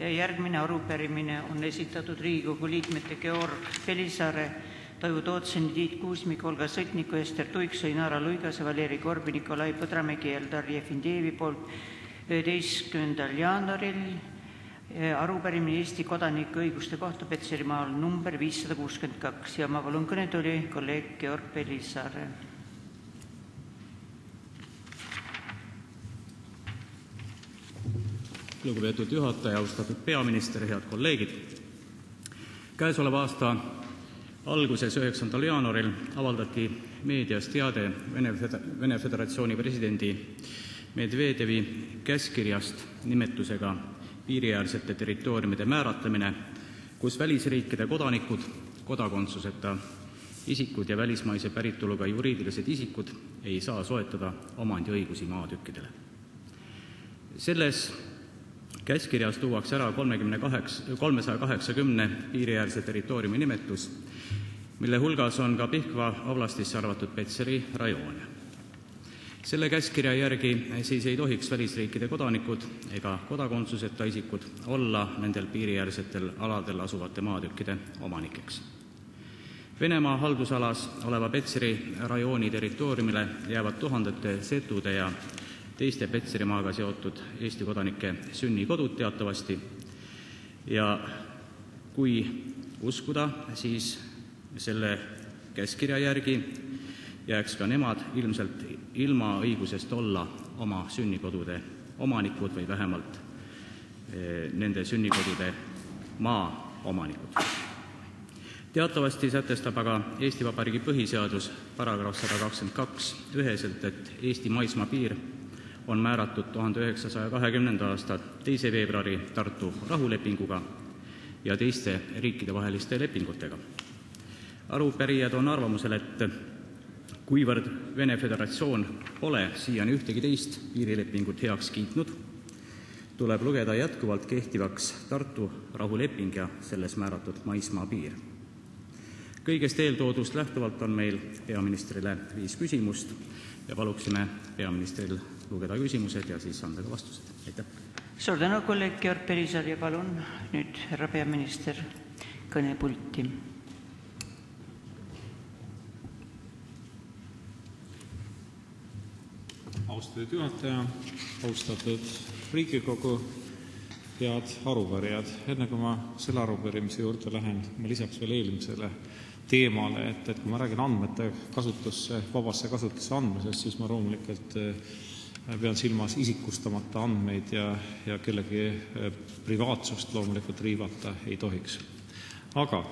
Järgmine arupärimine on esitatud Riigikogu liikmete Georg Pelisaare, Toivo Tootseni, Tiit Kuusmiku, Olga Sõtniku, Ester Tuikso, Inara Luigase, Valeri Korbi, Nikolai Põdramägi ja Eldar Jefendejevi poolt 11. jaanuaril arupärimine Eesti kodanike õiguste kohta Petserimaal number 562 ja ma palun kõnetooli kolleeg Georg Pelisaare. Lugupeetud juhataja, austatud peaminister, head kolleegid. Käesoleva aasta alguses 9. jaanuaril avaldati meedias teade Vene Föderatsiooni presidendi Medvedevi käskkirjast nimetusega piiriäärsete territooriumide määratlemine, kus välisriikide kodanikud, kodakondsuseta isikud ja välismaise päritoluga juriidilised isikud ei saa soetada omandiõigusi maatükkidele. Selles käskkirjas tuuakse ära 380 piiriäärse territooriumi nimetus, mille hulgas on ka Pihkva oblastisse arvatud Petseri rajoon. Selle käskkirja järgi siis ei tohiks välisriikide kodanikud ega kodakondsuseta isikud olla nendel piiriäärsetel aladel asuvate maatükkide omanikeks. Venemaa haldusalas oleva Petseri rajooni territooriumile jäävad tuhandete setude ja teiste Petserimaaga seotud Eesti kodanike sünnikodud teatavasti ja kui uskuda, siis selle käskkirja järgi jääks ka nemad ilmselt ilma õigusest olla oma sünnikodude omanikud või vähemalt nende sünnikodude maa omanikud. Teatavasti sätestab aga Eesti Vabariigi põhiseadus paragrahv 122 üheselt, et Eesti maismaapiir on määratud 1920. aasta 2. veebruari Tartu rahulepinguga ja teiste riikidevaheliste lepingutega. Arupärijad on arvamusel, et kuivõrd Vene Föderatsioon pole siiani ühtegi teist piirilepingut heaks kiitnud, tuleb lugeda jätkuvalt kehtivaks Tartu rahuleping ja selles määratud maismaapiir. Kõigest eeltoodust lähtuvalt on meil peaministrile 5 küsimust ja paluksime peaministril lugeda küsimused ja siis anda ka vastused. Aitäh! Suur tänu, kolleeg Georg Pelisaar, ja palun nüüd härra peaminister kõnepulti. Austatud juhataja, austatud Riigikogu, head arupärijad. Enne kui ma selle arupärimise juurde lähen, ma lisaks veel eelmisele teemale, et kui ma räägin andmete vabasse kasutusse andmisest, siis ma loomulikult pean silmas isikustamata andmeid ja kellegi privaatsust loomulikult riivata ei tohiks. Aga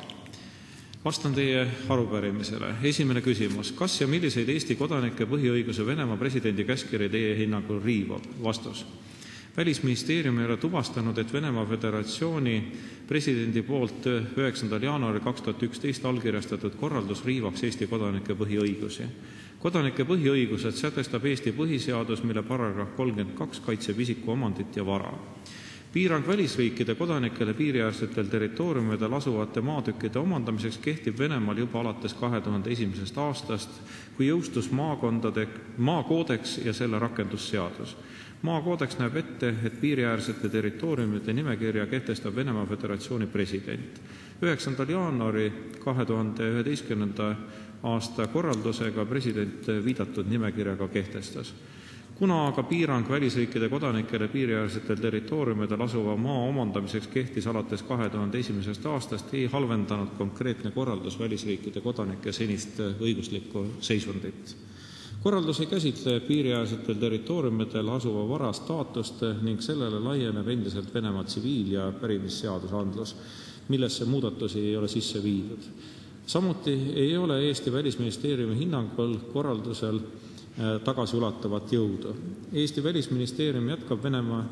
vastan teie arupärimisele. Esimene küsimus. Kas ja milliseid Eesti kodanike põhiõiguse Venemaa presidendi käskkiri teie hinnangul riivab? Vastus. Välisministeerium ei ole tuvastanud, et Venemaa Föderatsiooni presidendi poolt 9. jaanuaril 2011 allkirjastatud korraldus riivaks Eesti kodanike põhiõigusi. Kodanike põhiõigused sätestab Eesti põhiseadus, mille paragrahv 32 kaitseb isiku omandit ja vara. Piirang välisriikide kodanikele piiriäärsetel territooriumidel asuvate maatükkide omandamiseks kehtib Venemaal juba alates 2001. aastast, kui jõustus maakoodeks ja selle rakendusseadus. Maakoodeks näeb ette, et piiriäärsete territooriumide nimekirja kehtestab Venemaa Föderatsiooni president. 9. jaanuari 2011. aasta korraldusega president viidatud nimekirjaga kehtestas. Kuna aga piirang välisriikide kodanikele piiriäärsetel territooriumidel asuva maa omandamiseks kehtis alates 2001. aastast, ei halvendanud konkreetne korraldus välisriikide kodanike senist õiguslikku seisundit. Korraldus ei käsitle piiriäärsetel territooriumidel asuva vara staatust ning sellele laieneb endiselt Venemaa tsiviil- ja pärimisseadusandlus, millesse muudatusi ei ole sisse viidud. Samuti ei ole Eesti Välisministeeriumi hinnangul korraldusel tagasiulatavat jõudu. Eesti Välisministeerium jätkab Venemaa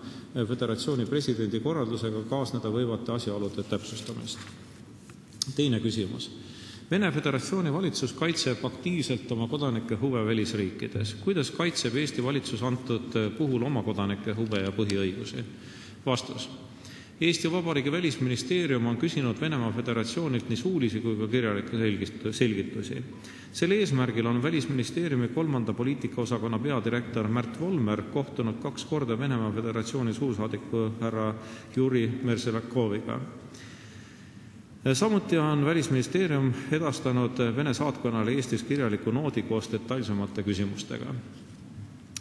Föderatsiooni presidendi korraldusega kaasneda võivate asjaolude täpsustamist. Teine küsimus. Vene Föderatsiooni valitsus kaitseb aktiivselt oma kodanike huve välisriikides. Kuidas kaitseb Eesti valitsus antud puhul oma kodanike huve ja põhiõigusi? Vastus. Eesti Vabariigi Välisministeerium on küsinud Venemaa Föderatsioonilt nii suulisi kui ka kirjalikke selgitusi. Selle eesmärgil on Välisministeeriumi 3. poliitikaosakonna peadirektor Märt Volmer kohtunud 2 korda Venemaa Föderatsiooni suursaadiku härra Juri Merzeljakoviga. Samuti on Välisministeerium edastanud Vene saatkonnale Eestis kirjaliku noodi koos detailsemate küsimustega.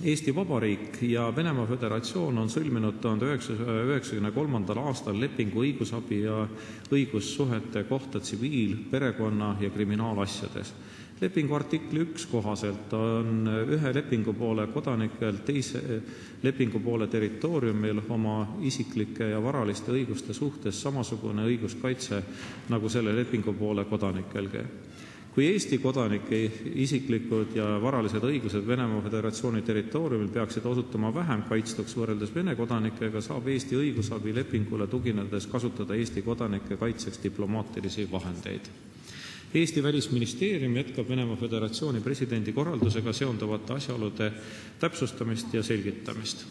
Eesti Vabariik ja Venemaa Föderatsioon on sõlminud 1993. aastal lepingu õigusabi ja õigussuhete kohta tsiviil-, perekonna- ja kriminaalasjades. Lepingu artikli 1 kohaselt on ühe lepingupoole kodanikel teise lepingupoole territooriumil oma isiklike ja varaliste õiguste suhtes samasugune õiguskaitse nagu selle lepingupoole kodanikelgi. Kui Eesti kodanike isiklikud ja varalised õigused Venemaa Föderatsiooni territooriumil peaksid osutama vähem kaitstuks võrreldes Vene kodanikega, saab Eesti õigusabi lepingule tuginedes kasutada Eesti kodanike kaitseks diplomaatilisi vahendeid. Eesti Välisministeerium jätkab Venemaa Föderatsiooni presidendi korraldusega seonduvate asjaolude täpsustamist ja selgitamist.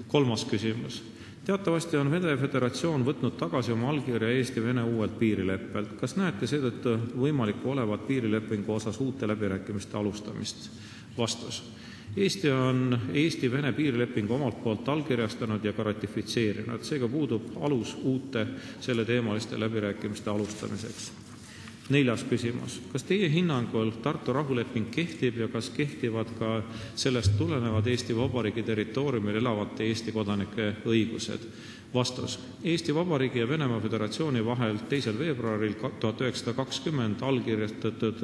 3. küsimus. Teatavasti on Vene Föderatsioon võtnud tagasi oma allkirja Eesti-Vene uuelt piirileppelt. Kas näete seetõttu võimalikku olevat piirilepingu osas uute läbirääkimiste alustamist? Vastus. Eesti on Eesti-Vene piirilepingu omalt poolt allkirjastanud ja ka ratifitseerinud. Seega puudub alus uute selleteemaliste läbirääkimiste alustamiseks. 4. küsimus. Kas teie hinnangul Tartu rahuleping kehtib ja kas kehtivad ka sellest tulenevad Eesti Vabariigi territooriumil elavate Eesti kodanike õigused? Vastus. Eesti Vabariigi ja Venemaa Föderatsiooni vahel 2. veebruaril 1920 allkirjastatud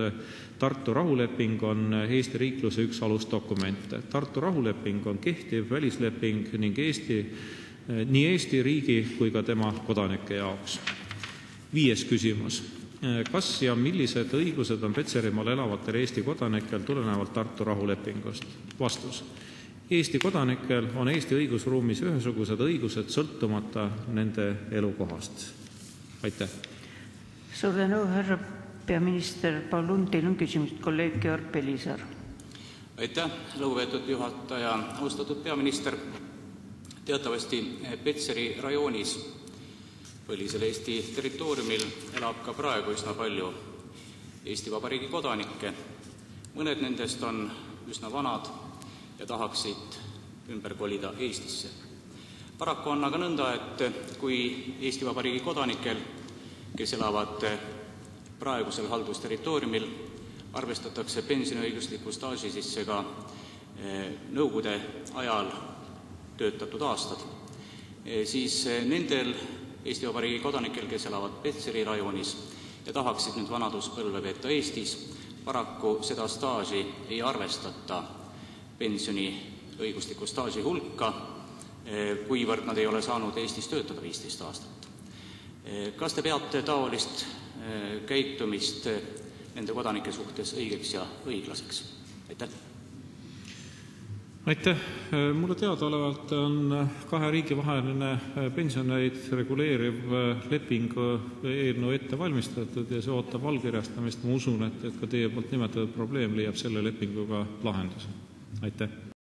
Tartu rahuleping on Eesti riikluse üks alusdokumente. Tartu rahuleping on kehtiv välisleping ning nii Eesti riigi kui ka tema kodanike jaoks. 5. küsimus. Kas ja millised õigused on Petserimaal elavatel Eesti kodanikel tulenevalt Tartu rahulepingust? Vastus. Eesti kodanikel on Eesti õigusruumis ühesugused õigused sõltumata nende elukohast. Aitäh! Suur tänu, härra peaminister. Palun, teil on küsimus kolleeg Georg Pelisaar. Aitäh, lugupeetud juhataja. Austatud peaminister, teatavasti Petseri rajoonis põlisel Eesti territooriumil elab ka praegu üsna palju Eesti Vabariigi kodanikke. Mõned nendest on üsna vanad ja tahaksid ümber kolida Eestisse. Paraku on aga nõnda, et kui Eesti Vabariigi kodanikel, kes elavad praegusel haldusterritooriumil, arvestatakse pensioniõigusliku staaži sisse ka nõukogude ajal töötatud aastad, siis nendel Eesti Vabariigi kodanikel, kes elavad Petseri rajoonis ja tahaksid nüüd vanaduspõlve veeta Eestis, paraku seda staaži ei arvestata pensioniõigusliku staaži hulka, kuivõrd nad ei ole saanud Eestis töötada 15 aastat. Kas te peate taolist käitumist nende kodanike suhtes õigeks ja õiglaseks? Aitäh! Aitäh! Mulle teadaolevalt on 2 riigi vaheline pensioneid reguleeriv leping eelnõu ette valmistatud ja see ootab allkirjastamist. Ma usun, et ka teie poolt nimetatud probleem leiab selle lepinguga lahenduse. Aitäh!